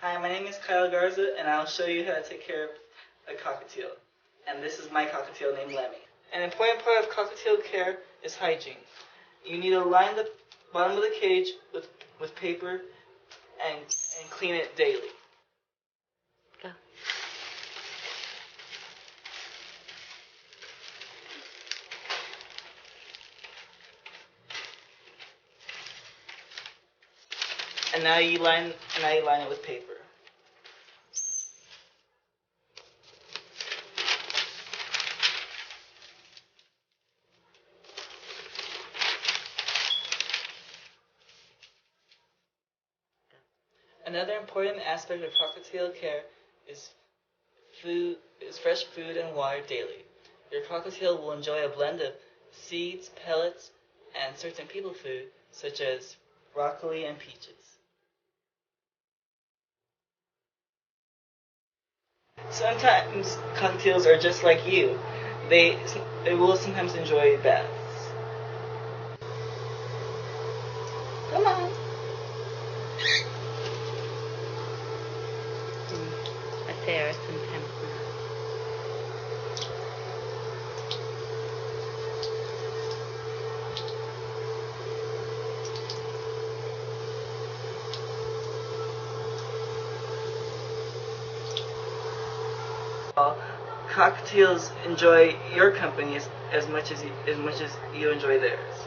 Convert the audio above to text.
Hi, my name is Kyle Garza, and I'll show you how to take care of a cockatiel. And this is my cockatiel named Lemmy. An important part of cockatiel care is hygiene. You need to line the bottom of the cage with paper and clean it daily. Go. And now you line it with paper. Another important aspect of cockatiel care is fresh food and water daily. Your cockatiel will enjoy a blend of seeds, pellets, and certain people food, such as broccoli and peaches. Sometimes cockatiels are just like you. They will sometimes enjoy baths. Come on. But there are sometimes not. Cockatiels enjoy your company as much as you enjoy theirs.